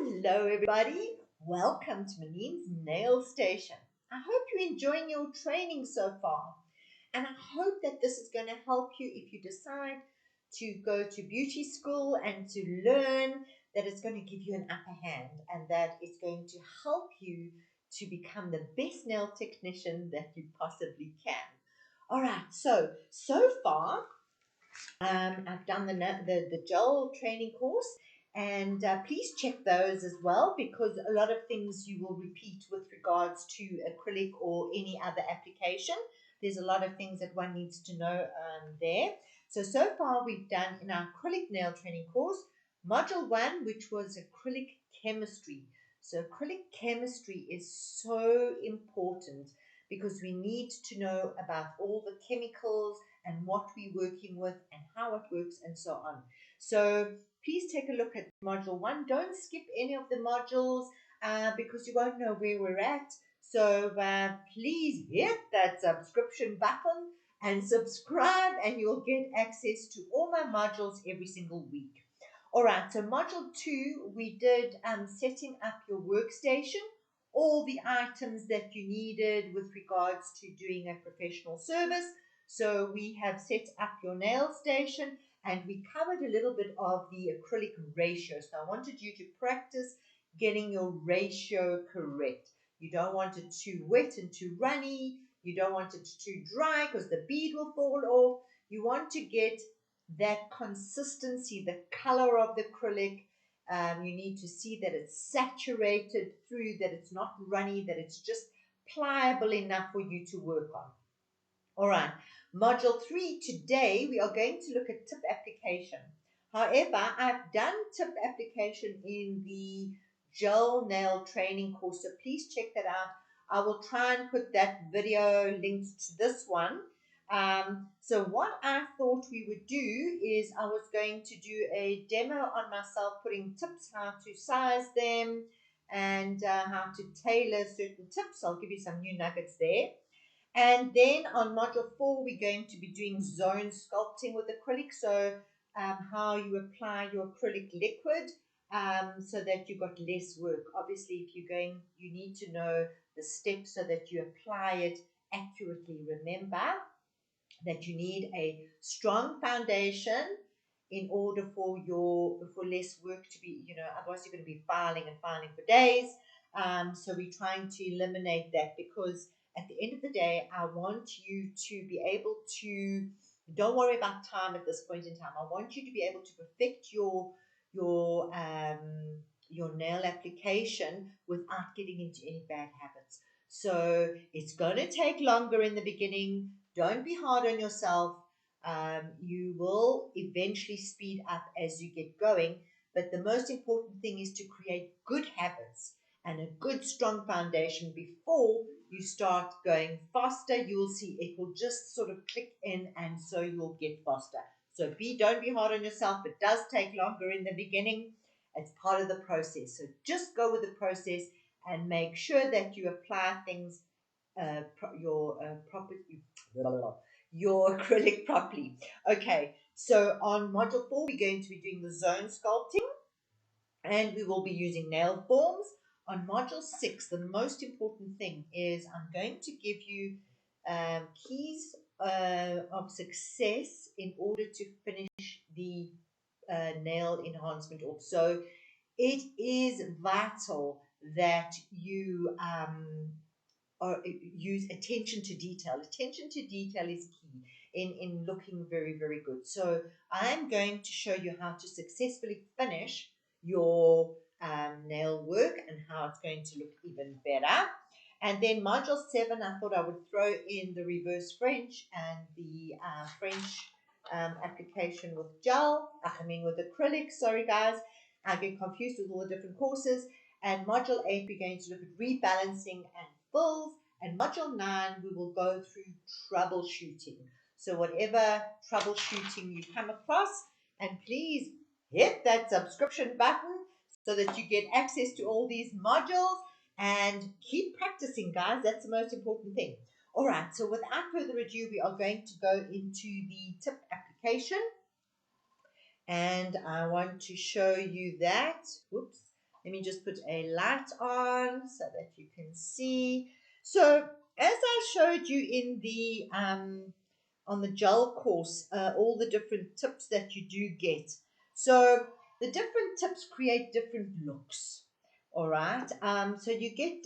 Hello everybody, welcome to Manine's Nail Station. I hope you're enjoying your training so far, and I hope that this is going to help you if you decide to go to beauty school and to learn, that it's going to give you an upper hand and that it's going to help you to become the best nail technician that you possibly can. All right, so far I've done the gel training course, and please check those as well, because a lot of things you will repeat with regards to acrylic or any other application. There's a lot of things that one needs to know there. So far we've done in our acrylic nail training course, module 1, which was acrylic chemistry. So acrylic chemistry is so important because we need to know about all the chemicals and what we're working with and how it works and so on. So please take a look at module 1. Don't skip any of the modules because you won't know where we're at. So please hit that subscription button and subscribe, and you'll get access to all my modules every single week. All right, so module 2, we did setting up your workstation, all the items that you needed with regards to doing a professional service. So we have set up your nail station, and we covered a little bit of the acrylic ratio. So I wanted you to practice getting your ratio correct. You don't want it too wet and too runny. You don't want it too dry because the bead will fall off. You want to get that consistency, the color of the acrylic. You need to see that it's saturated through, that it's not runny, that it's just pliable enough for you to work on. All right, module 3, today we are going to look at tip application. However, I've done tip application in the gel nail training course, so please check that out. I will try and put that video linked to this one. So what I thought we would do is I was going to do a demo on myself, putting tips, how to size them, and how to tailor certain tips. I'll give you some new nuggets there. And then on module 4, we're going to be doing zone sculpting with acrylic. So how you apply your acrylic liquid so that you've got less work. Obviously, if you're going, you need to know the steps so that you apply it accurately. Remember that you need a strong foundation in order for less work to be, otherwise you're going to be filing for days. So we're trying to eliminate that, because at the end of the day, I want you to be able to, don't worry about time at this point in time. I want you to be able to perfect your nail application without getting into any bad habits. So it's going to take longer in the beginning. Don't be hard on yourself. You will eventually speed up as you get going. But the most important thing is to create good habits and a good strong foundation before you start going faster. You will see it will just sort of click in, and so you'll get faster. So don't be hard on yourself. It does take longer in the beginning. It's part of the process. So just go with the process and make sure that you apply things your acrylic properly. Okay, so on module 4, we're going to be doing the zone sculpting, and we will be using nail forms. On module 6, the most important thing is I'm going to give you keys of success in order to finish the nail enhancement off. So it is vital that you use attention to detail. Attention to detail is key in looking very, very good. So I'm going to show you how to successfully finish your nail work and how it's going to look even better. And then module 7, I thought I would throw in the reverse French and the French application with with acrylic. Sorry guys, I get confused with all the different courses. And module 8, we're going to look at rebalancing and fills. And module 9, we will go through troubleshooting. So whatever troubleshooting you come across, and please hit that subscription button so that you get access to all these modules, and keep practicing, guys. That's the most important thing. All right, so without further ado, we are going to go into the tip application. And I want to show you that. Whoops. Let me just put a light on so that you can see. So as I showed you in the on the gel course, all the different tips that you do get. So the different tips create different looks. All right. So you get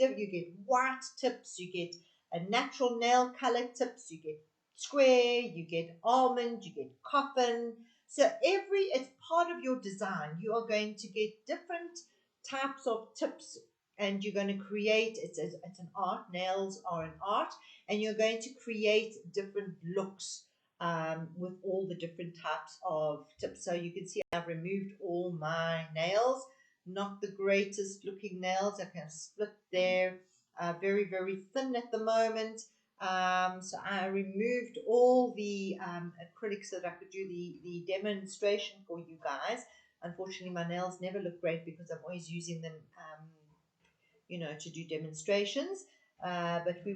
white tips, you get a natural nail color tips, you get square, you get almond, you get coffin. So it's part of your design. You are going to get different types of tips, and you're going to create. It's an art. Nails are an art, and you're going to create different looks with all the different types of tips. So you can see I've removed all my nails, not the greatest looking nails. I can split there, very, very thin at the moment. So I removed all the acrylics so that I could do the demonstration for you guys. Unfortunately, my nails never look great because I'm always using them, to do demonstrations. But we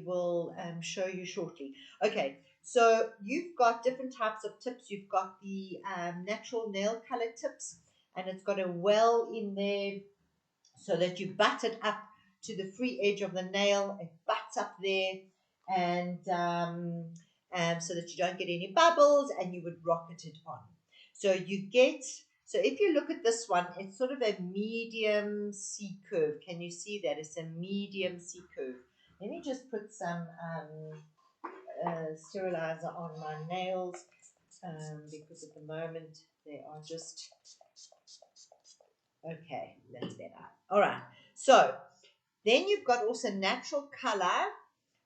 will show you shortly. Okay, so you've got different types of tips. You've got the natural nail color tips, and it's got a well in there so that you butt it up to the free edge of the nail. It butts up there, and so that you don't get any bubbles, and you would rocket it on. So if you look at this one, it's sort of a medium C curve. Can you see that? It's a medium C curve. Let me just put some sterilizer on my nails because at the moment they are just okay. That's better. All right. So then you've got also natural color,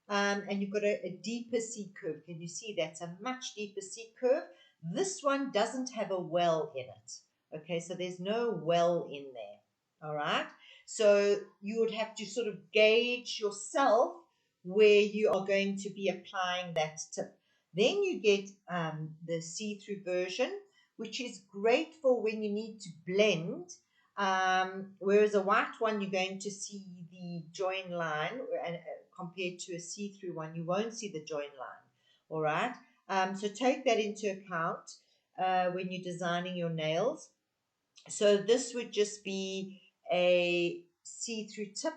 and you've got a deeper C curve. Can you see that's a much deeper C curve? This one doesn't have a well in it. Okay, so there's no well in there. All right. So you would have to sort of gauge yourself where you are going to be applying that tip. Then you get the see-through version, which is great for when you need to blend. Whereas a white one, you're going to see the join line, and compared to a see-through one, you won't see the join line. All right. So take that into account when you're designing your nails. So this would just be a see-through tip,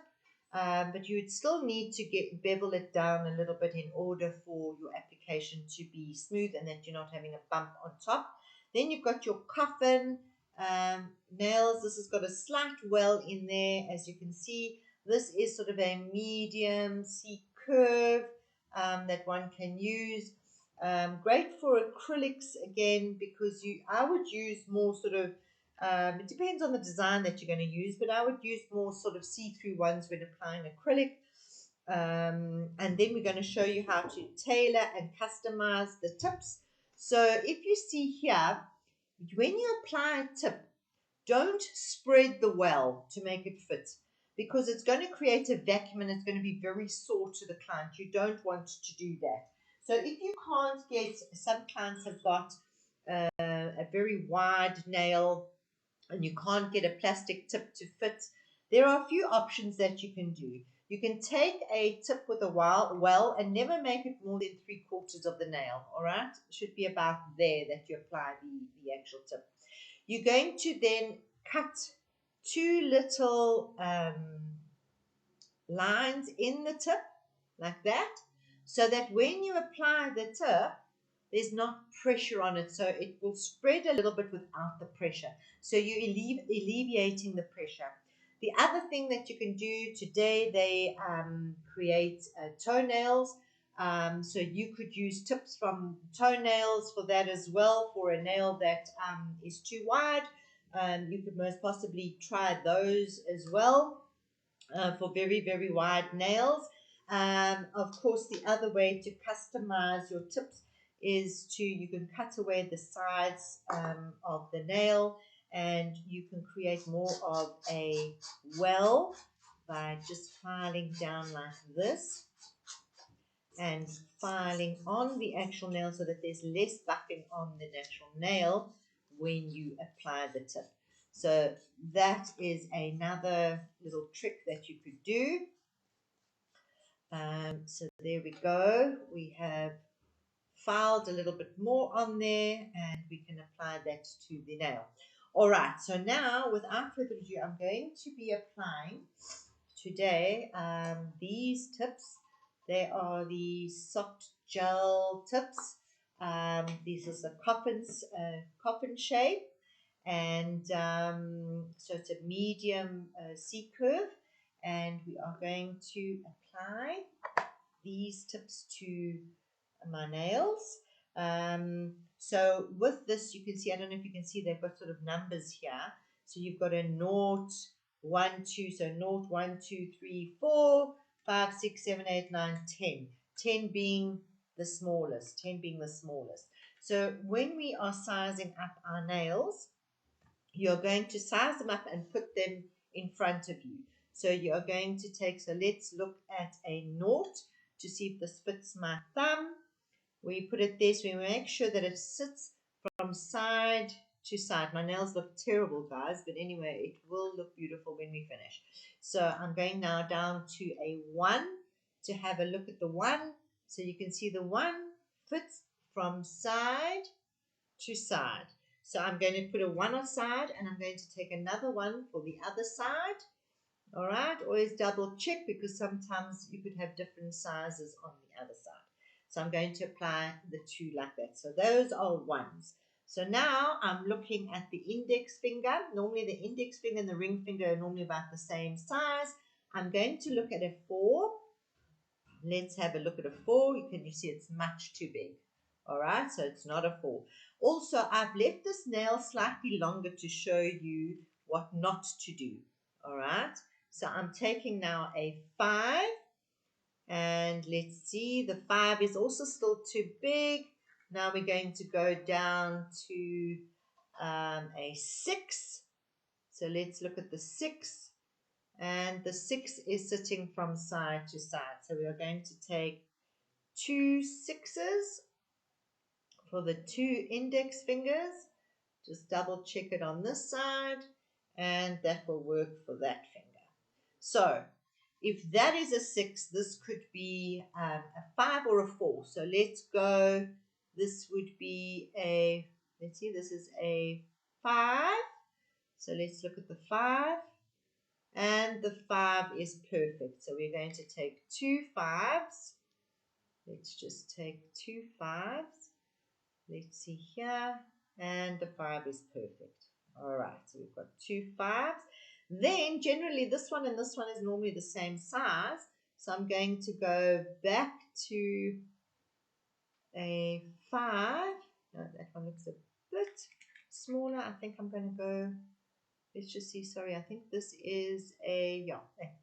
but you would still need to bevel it down a little bit in order for your application to be smooth and that you're not having a bump on top. Then you've got your coffin nails. This has got a slight well in there, as you can see. This is sort of a medium C curve that one can use. Great for acrylics again, because I would use more sort of it depends on the design that you're going to use, but I would use more sort of see-through ones when applying acrylic. And then we're going to show you how to tailor and customize the tips. So if you see here, when you apply a tip, don't spread the well to make it fit, because it's going to create a vacuum and it's going to be very sore to the client. You don't want to do that. So if you can't get, some clients have got a very wide nail and you can't get a plastic tip to fit, there are a few options that you can do. You can take a tip with a well and never make it more than 3/4 of the nail. All right, it should be about there that you apply the actual tip. You're going to then cut two little lines in the tip like that, so that when you apply the tip, there's not pressure on it, so it will spread a little bit without the pressure. So you're alleviating the pressure. The other thing that you can do today, they create toenails. So you could use tips from toenails for that as well, for a nail that is too wide. You could most possibly try those as well for very, very wide nails. Of course, the other way to customize your tips is you can cut away the sides of the nail, and you can create more of a well by just filing down like this and filing on the actual nail so that there's less buffing on the natural nail when you apply the tip. So that is another little trick that you could do. So there we go. We have filed a little bit more on there, and we can apply that to the nail. All right, so now without further ado, I'm going to be applying today these tips. They are the soft gel tips. This is a coffin shape, and so it's a medium C curve, and we are going to apply these tips to my nails. So with this, you can see, I don't know if you can see, they've got sort of numbers here. So you've got a naught, 1, 2, so naught, 1, 2, 3, 4, 5, 6, 7, 8, 9, 10. 10 being the smallest, 10 being the smallest. So when we are sizing up our nails, you're going to size them up and put them in front of you. So you're going to take, so let's look at a naught to see if this fits my thumb. We put it there, so we make sure that it sits from side to side. My nails look terrible, guys, but anyway, it will look beautiful when we finish. So I'm going now down to a 1 to have a look at the 1. So you can see the 1 fits from side to side. So I'm going to put a 1 on side, and I'm going to take another 1 for the other side. All right, always double check because sometimes you could have different sizes on the other side. So I'm going to apply the 2 like that. So those are 1s. So now I'm looking at the index finger. Normally the index finger and the ring finger are normally about the same size. I'm going to look at a 4. Let's have a look at a 4. You see it's much too big. All right, so it's not a 4. Also, I've left this nail slightly longer to show you what not to do. All right, so I'm taking now a 5. And let's see, the 5 is also still too big. Now we're going to go down to a 6. So let's look at the 6. And the 6 is sitting from side to side. So we are going to take 2 6s for the 2 index fingers. Just double check it on this side, and that will work for that finger. So if that is a 6, this could be a 5 or a 4. So let's go. This would be a, let's see, this is a 5. So let's look at the 5. And the 5 is perfect. So we're going to take 2 5s. Let's just take 2 5s. Let's see here. And the 5 is perfect. All right, so we've got 2 5s. Then generally this one and this one is normally the same size. So I'm going to go back to a 5. No, that one looks a bit smaller. I think I'm going to go, let's just see, sorry, I think this is a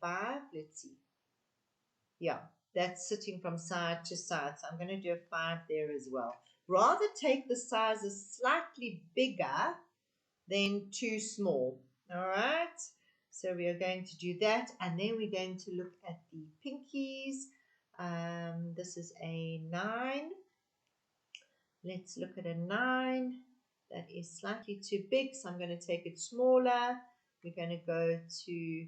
5. Let's see. Yeah, that's sitting from side to side. So I'm going to do a 5 there as well. Rather take the sizes slightly bigger than too small. All right. So we are going to do that. And then we're going to look at the pinkies. This is a 9. Let's look at a 9. That is slightly too big. So I'm going to take it smaller. We're going to go to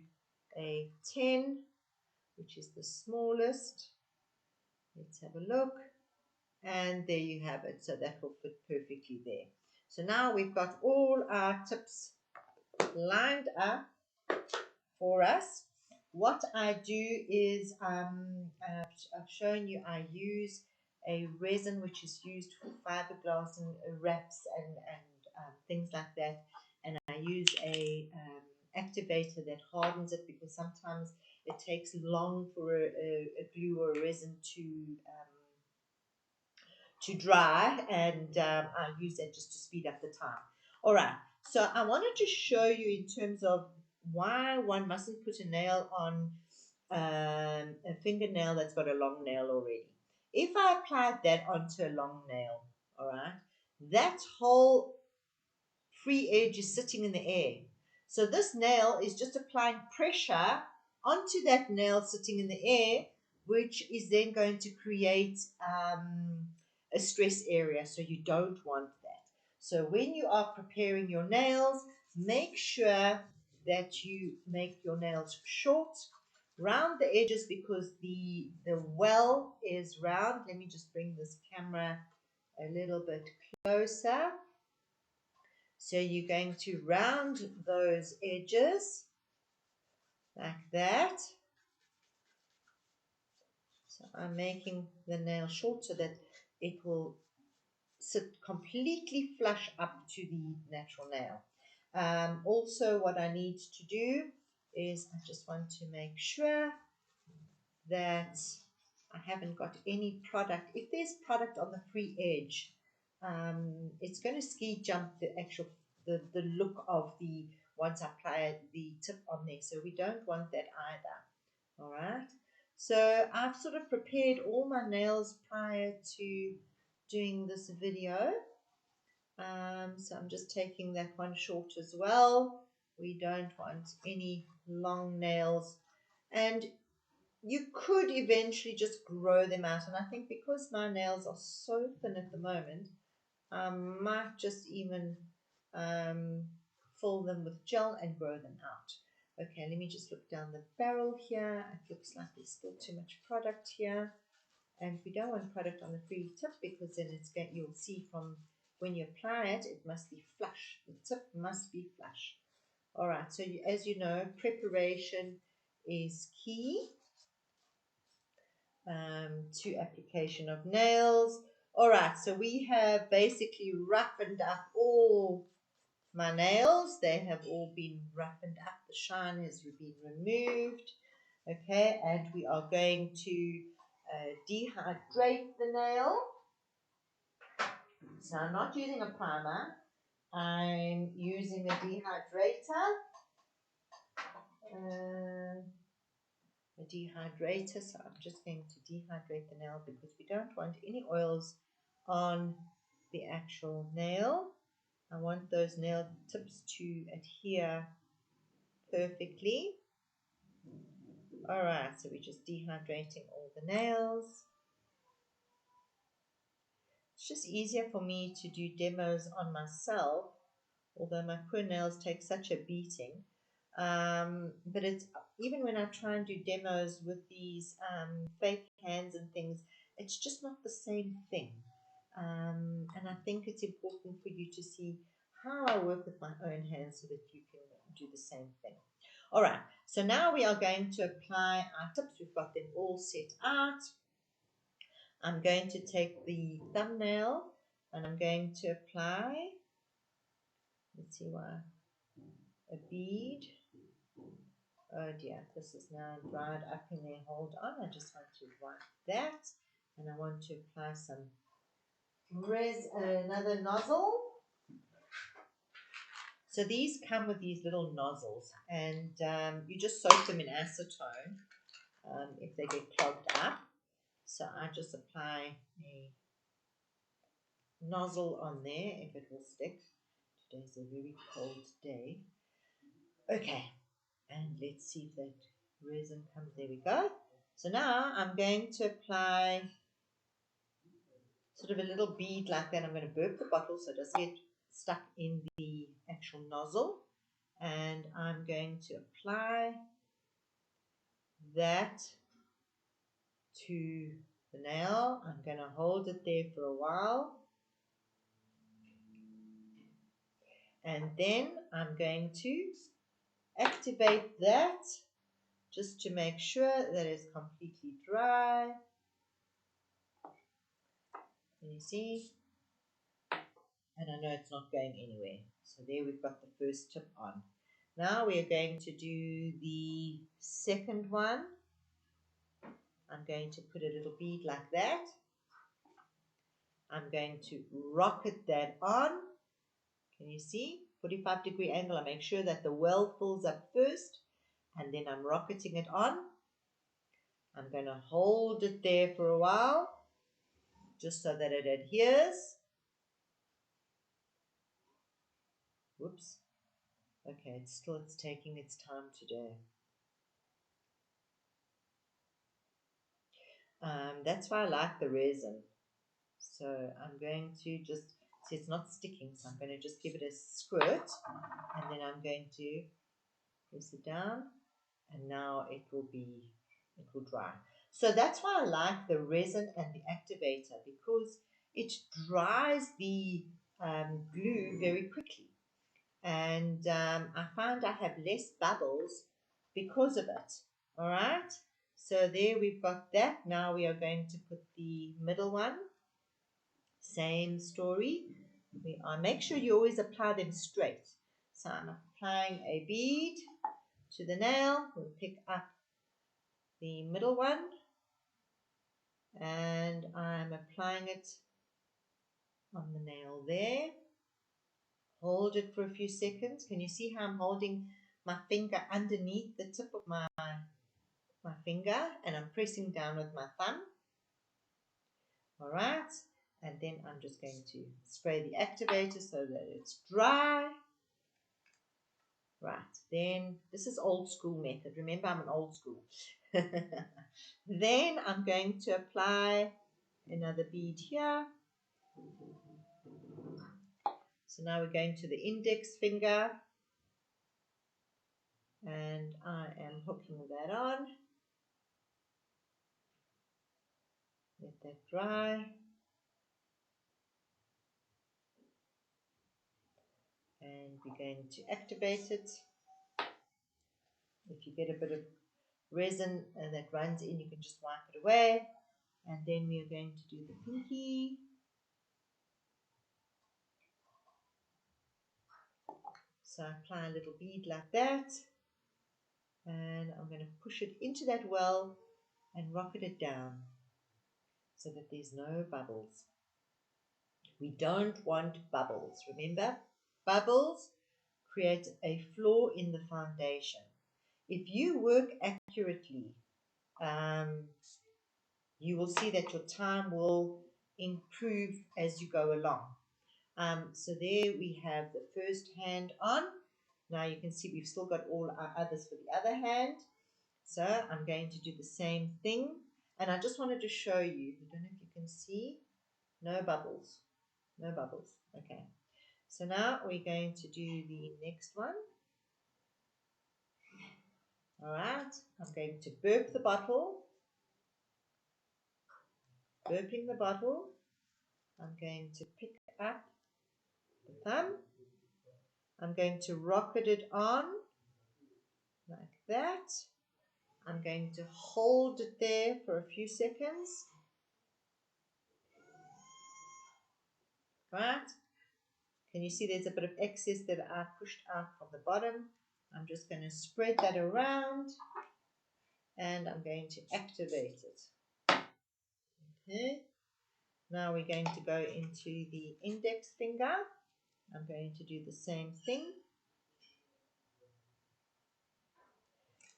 a 10, which is the smallest. Let's have a look. And there you have it. So that will fit perfectly there. So now we've got all our tips lined up for us. What I do is I've shown you I use a resin which is used for fiberglass and wraps and things like that. And I use a activator that hardens it because sometimes it takes long for a glue or a resin to dry, and I use that just to speed up the time. All right, so I wanted to show you in terms of why one mustn't put a nail on a fingernail that's got a long nail already. If I applied that onto a long nail, all right, that whole free edge is sitting in the air. So this nail is just applying pressure onto that nail sitting in the air, which is then going to create a stress area. So you don't want that. So when you are preparing your nails, make sure that you make your nails short, round the edges because the well is round. Let me just bring this camera a little bit closer. So you're going to round those edges like that. So I'm making the nail short so that it will sit completely flush up to the natural nail. Also, what I need to do is I just want to make sure that I haven't got any product. If there's product on the free edge, it's going to ski jump the look of the once I apply the tip on there. So we don't want that either. All right. So I've sort of prepared all my nails prior to doing this video. So I'm just taking that one short as well. We don't want any long nails. And you could eventually just grow them out. And I think because my nails are so thin at the moment, I might just even fill them with gel and grow them out. Okay, let me just look down the barrel here. It looks like there's still too much product here. And we don't want product on the free tip because then it's going, you'll see from when you apply it, it must be flush. The tip must be flush. All right, so as you know, preparation is key to application of nails. All right, so we have basically roughened up all my nails. They have all been roughened up. The shine has been removed. Okay, and we are going to dehydrate the nail. So I'm not using a primer. I'm using a dehydrator. A dehydrator. So I'm just going to dehydrate the nail because we don't want any oils on the actual nail. I want those nail tips to adhere perfectly. Alright, so we're just dehydrating all the nails. It's just easier for me to do demos on myself, although my poor nails take such a beating. But it's even when I try and do demos with these fake hands and things, it's just not the same thing. And I think it's important for you to see how I work with my own hands so that you can do the same thing. All right, so now we are going to apply our tips. We've got them all set out. I'm going to take the thumbnail and I'm going to apply, let's see why, a bead. Oh dear, this is now dried up in there. Hold on, I just want to wipe that. And I want to apply some another nozzle. So these come with these little nozzles, and you just soak them in acetone if they get clogged up. So I just apply a nozzle on there if it will stick. Today's a very cold day. Okay, and let's see if that resin comes. There we go. So now I'm going to apply sort of a little bead like that. I'm going to burp the bottle so it doesn't get stuck in the actual nozzle. And I'm going to apply that to the nail. I'm going to hold it there for a while. And then I'm going to activate that just to make sure that it's completely dry. Can you see? And I know it's not going anywhere. So there we've got the first tip on. Now we are going to do the second one. I'm going to put a little bead like that. I'm going to rocket that on. Can you see? 45-degree angle. I make sure that the well fills up first, and then I'm rocketing it on. I'm going to hold it there for a while, just so that it adheres. Whoops. Okay, it's taking its time today. That's why I like the resin. So I'm going to just, see it's not sticking, so I'm going to just give it a squirt, and then I'm going to press it down, and now it will dry. So that's why I like the resin and the activator, because it dries the glue very quickly. and I find I have less bubbles because of it. All right, so there we've got that. Now we are going to put the middle one. Same story. Make sure you always apply them straight. So I'm applying a bead to the nail. We'll pick up the middle one and I'm applying it on the nail there. Hold it for a few seconds. Can you see how I'm holding my finger underneath the tip of my finger and I'm pressing down with my thumb? All right, and then I'm just going to spray the activator so that it's dry. Right, then this is old school method. Remember, I'm an old school. Then I'm going to apply another bead here. So now we're going to the index finger and I am hooking that on. Let that dry. And we're going to activate it. If you get a bit of resin that runs in, you can just wipe it away. And then we are going to do the pinky. So I apply a little bead like that. And I'm going to push it into that well and rocket it down so that there's no bubbles. We don't want bubbles. Remember, bubbles create a flaw in the foundation. If you work accurately, you will see that your time will improve as you go along. So there we have the first hand on. Now you can see we've still got all our others for the other hand. So I'm going to do the same thing. And I just wanted to show you, I don't know if you can see, no bubbles. No bubbles. Okay. So now we're going to do the next one. All right. I'm going to burp the bottle. Burping the bottle. I'm going to pick up the thumb. I'm going to rocket it on like that. I'm going to hold it there for a few seconds. Right? Can you see there's a bit of excess that I pushed out from the bottom? I'm just going to spread that around and I'm going to activate it. Okay. Now we're going to go into the index finger. I'm going to do the same thing.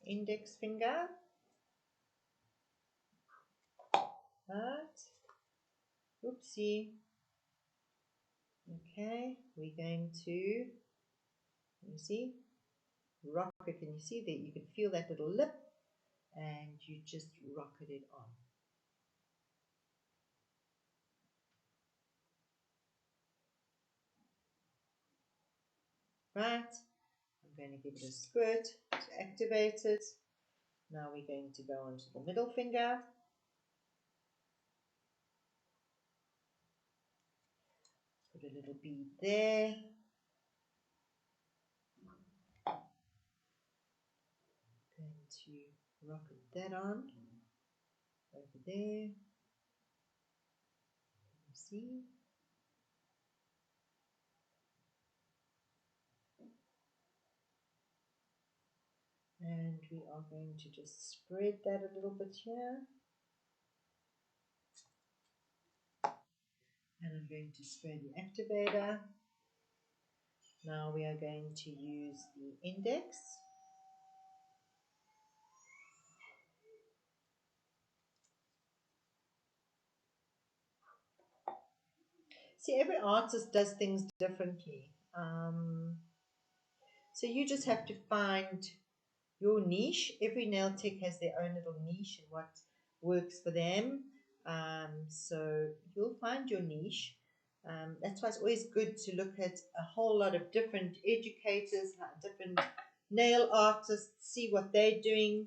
Index finger. Right. Oopsie. Okay, we're going to, let me see, rock it. Can you see that? You can feel that little lip and you just rocket it on. Right, I'm going to give it a squirt to activate it. Now we're going to go onto the middle finger. Put a little bead there. Going to rocket that on over there. You see? And we are going to just spread that a little bit here. And I'm going to spread the activator. Now we are going to use the index. See, every artist does things differently. So you just have to find your niche. Every nail tech has their own little niche and what works for them. So you'll find your niche. That's why it's always good to look at a whole lot of different educators, different nail artists, see what they're doing,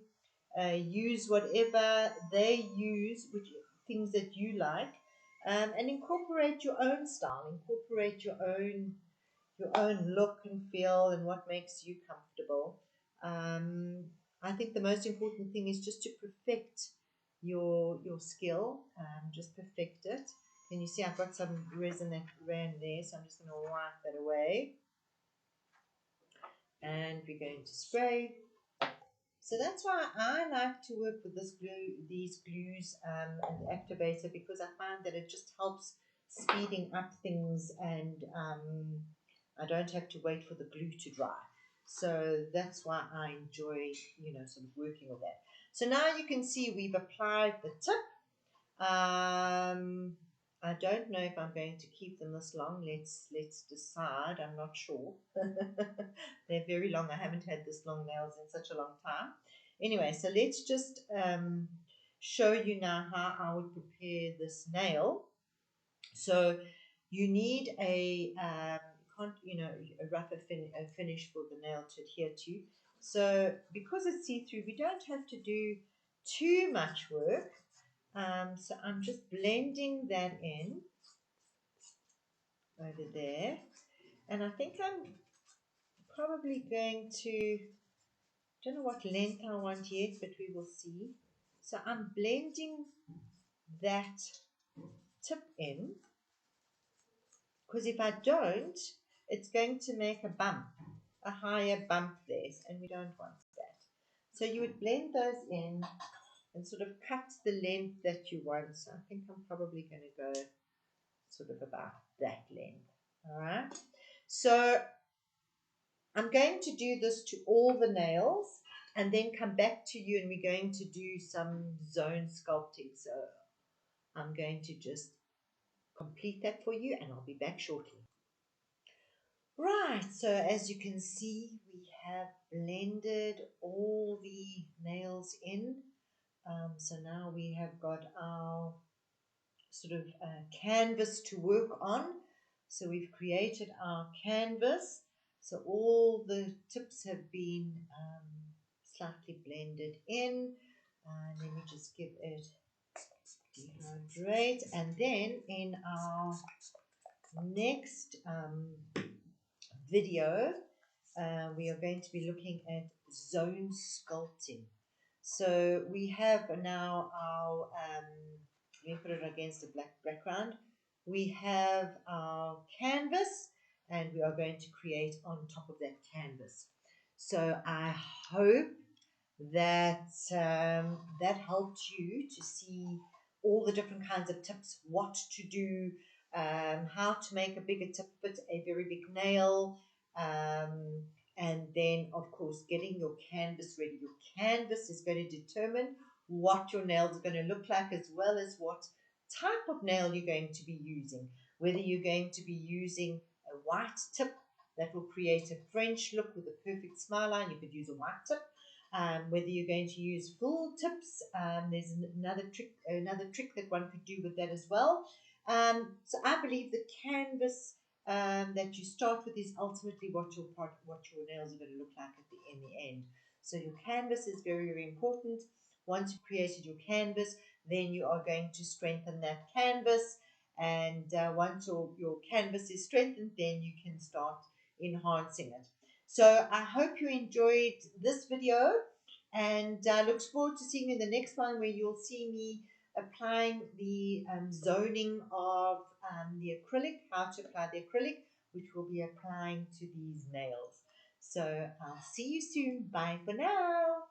use whatever they use, which things that you like, and incorporate your own style, incorporate your your own look and feel and what makes you comfortable. I think the most important thing is just to perfect your skill. Just perfect it. Can you see I've got some resin that ran there, so I'm just going to wipe that away. And we're going to spray. So that's why I like to work with this glue, these glues and the activator, because I find that it just helps speeding up things, and I don't have to wait for the glue to dry. So that's why I enjoy, sort of working with that. So now you can see we've applied the tip. I don't know if I'm going to keep them this long. Let's decide. I'm not sure. They're very long. I haven't had this long nails in such a long time. Anyway, so let's just show you now how I would prepare this nail. So you need a rougher finish for the nail to adhere to. So because it's see-through, we don't have to do too much work. So I'm just blending that in over there. And I think I'm probably going to, don't know what length I want yet, but we will see. So I'm blending that tip in, because if I don't, it's going to make a bump, a higher bump there, and we don't want that. So you would blend those in and sort of cut the length that you want. So I think I'm probably going to go sort of about that length. All right. So I'm going to do this to all the nails and then come back to you, and we're going to do some zone sculpting. So I'm going to just complete that for you, and I'll be back shortly. Right, so as you can see, we have blended all the nails in. So now we have got our sort of canvas to work on. So we've created our canvas. So all the tips have been slightly blended in. Let me just give it dehydrate. And then in our next video, we are going to be looking at zone sculpting. So we have now our, let me put it against a black background. We have our canvas, and we are going to create on top of that canvas. So I hope that that helped you to see all the different kinds of tips, what to do, how to make a bigger tip fit a very big nail, and then of course getting your canvas ready. Your canvas is going to determine what your nails are going to look like, as well as what type of nail you're going to be using, whether you're going to be using a white tip that will create a French look with a perfect smile line. You could use a white tip. Whether you're going to use full tips, there's another trick that one could do with that as well. So I believe the canvas that you start with is ultimately what your nails are going to look like in the end. So your canvas is very, very important. Once you've created your canvas, then you are going to strengthen that canvas. And once your canvas is strengthened, then you can start enhancing it. So I hope you enjoyed this video, and I look forward to seeing you in the next one, where you'll see me applying the zoning of the acrylic, how to apply the acrylic, which we'll be applying to these nails. So I'll see you soon. Bye for now.